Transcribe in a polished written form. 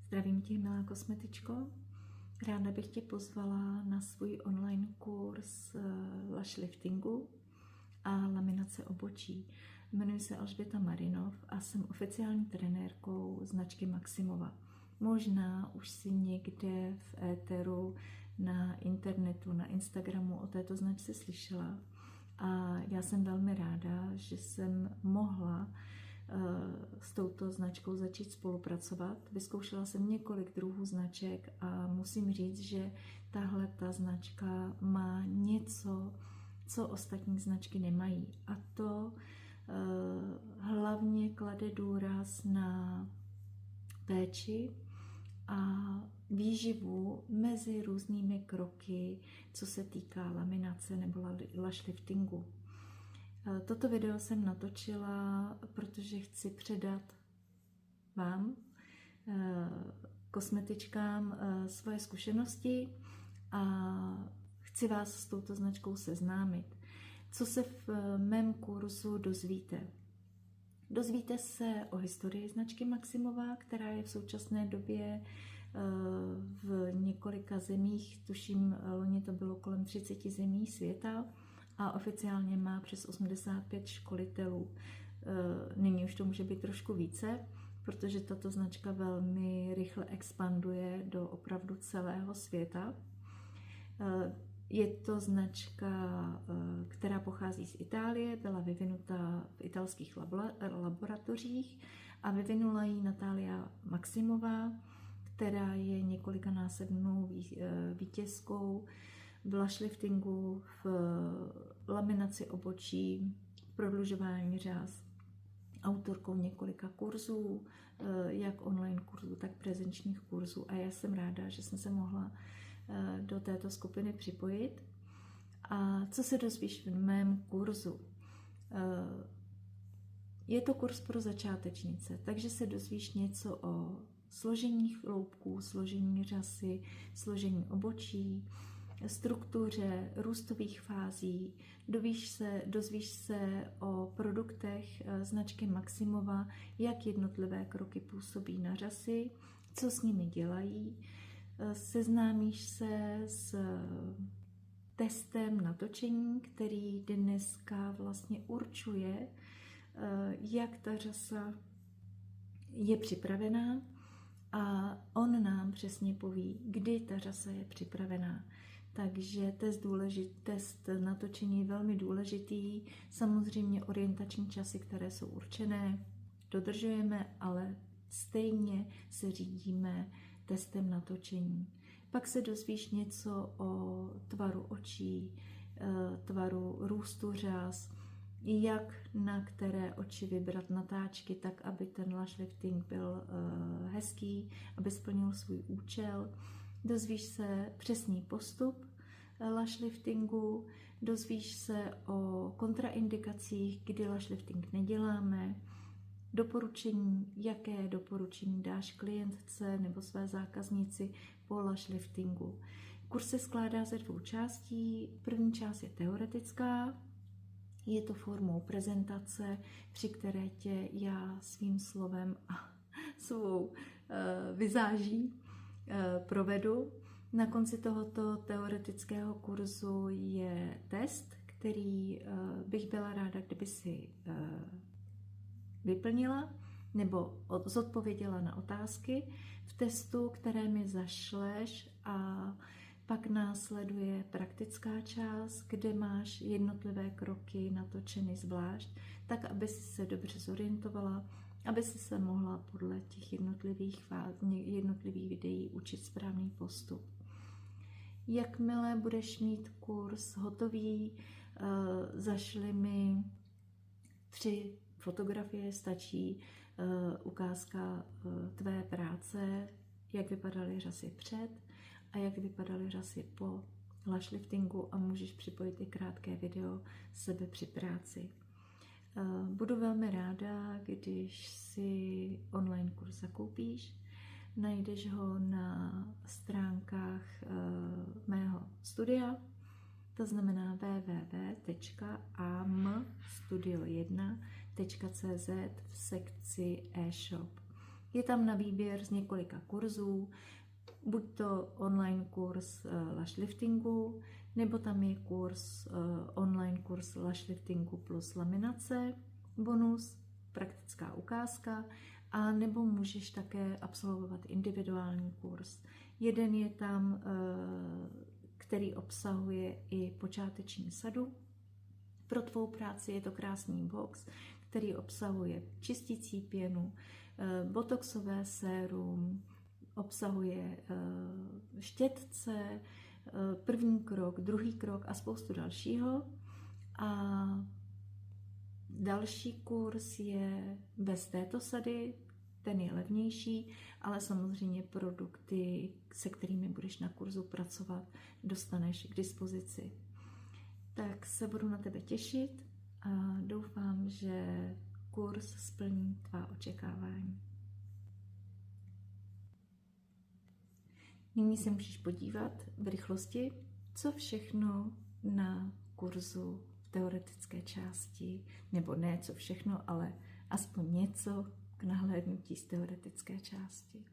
Zdravím tě, milá kosmetičko. Ráda bych tě pozvala na svůj online kurz lash liftingu a laminace obočí. Jmenuji se Alžběta Marinov a jsem oficiální trenérkou značky Maximova. Možná už si někde v éteru, na internetu, na Instagramu o této značce slyšela. A já jsem velmi ráda, že jsem mohla s touto značkou začít spolupracovat. Vyzkoušela jsem několik druhů značek a musím říct, že tahle ta značka má něco, co ostatní značky nemají. A to hlavně klade důraz na péči a výživu mezi různými kroky, co se týká laminace nebo lash liftingu. Toto video jsem natočila, protože chci předat vám, kosmetičkám, svoje zkušenosti a chci vás s touto značkou seznámit. Co se v mém kurzu dozvíte? Dozvíte se o historii značky Maximova, která je v současné době v několika zemích, tuším, loni to bylo kolem 30 zemí světa, a oficiálně má přes 85 školitelů. Nyní už to může být trošku více, protože tato značka velmi rychle expanduje do opravdu celého světa. Je to značka, která pochází z Itálie, byla vyvinuta v italských laboratořích a vyvinula ji Natalia Maximová, která je několikanásobnou vítězkou v lash liftingu, v laminaci obočí, v prodlužování řas, autorkou několika kurzů, jak online kurzů, tak prezenčních kurzů. A já jsem ráda, že jsem se mohla do této skupiny připojit. A co se dozvíš v mém kurzu? Je to kurz pro začátečnice, takže se dozvíš něco o složení chloupků, složení řasy, složení obočí, struktuře růstových fází, dozvíš se o produktech značky Maximova, jak jednotlivé kroky působí na řasy, co s nimi dělají, seznámíš se s testem natočení, který dneska vlastně určuje, jak ta řasa je připravená, a on nám přesně poví, kdy ta řasa je připravená. Takže test natočení je velmi důležitý. Samozřejmě orientační časy, které jsou určené, dodržujeme, ale stejně se řídíme testem natočení. Pak se dozvíš něco o tvaru očí, tvaru růstu řas, jak na které oči vybrat natáčky, tak aby ten lash lifting byl hezký, aby splnil svůj účel. Dozvíš se přesný postup lash liftingu, dozvíš se o kontraindikacích, kdy lash lifting neděláme, doporučení, jaké doporučení dáš klientce nebo své zákaznici po lash liftingu. Kurz se skládá ze 2 částí. První část je teoretická, je to formou prezentace, při které tě já svým slovem a svou vizáží provedu. Na konci tohoto teoretického kurzu je test, který bych byla ráda, kdyby si vyplnila nebo zodpověděla na otázky v testu, které mi zašleš, a pak následuje praktická část, kde máš jednotlivé kroky natočeny zvlášť, tak aby si se dobře zorientovala, aby si se mohla podle těch jednotlivých videí učit správný postup. Jakmile budeš mít kurz hotový, zašli mi 3 fotografie, stačí ukázka tvé práce, jak vypadaly řasy před a jak vypadaly řasy po lash liftingu, a můžeš připojit i krátké video sebe při práci. Budu velmi ráda, když si online kurz zakoupíš. Najdeš ho na stránkách mého studia, to znamená www.amstudio1.cz v sekci e-shop. Je tam na výběr z několika kurzů, buď to online kurz lash liftingu, nebo tam je online kurz lash liftingu plus laminace, bonus, praktická ukázka, a nebo můžeš také absolvovat individuální kurz. Jeden je tam, který obsahuje i počáteční sadu. Pro tvou práci je to krásný box, který obsahuje čistící pěnu, botoxové sérum, obsahuje štětce, první krok, druhý krok a spoustu dalšího. A další kurz je bez této sady, ten je levnější, ale samozřejmě produkty, se kterými budeš na kurzu pracovat, dostaneš k dispozici. Tak se budu na tebe těšit a doufám, že kurz splní tvá očekávání. Nyní se můžeš podívat v rychlosti, co všechno na kurzu v teoretické části, nebo ne co všechno, ale aspoň něco k nahlédnutí z teoretické části.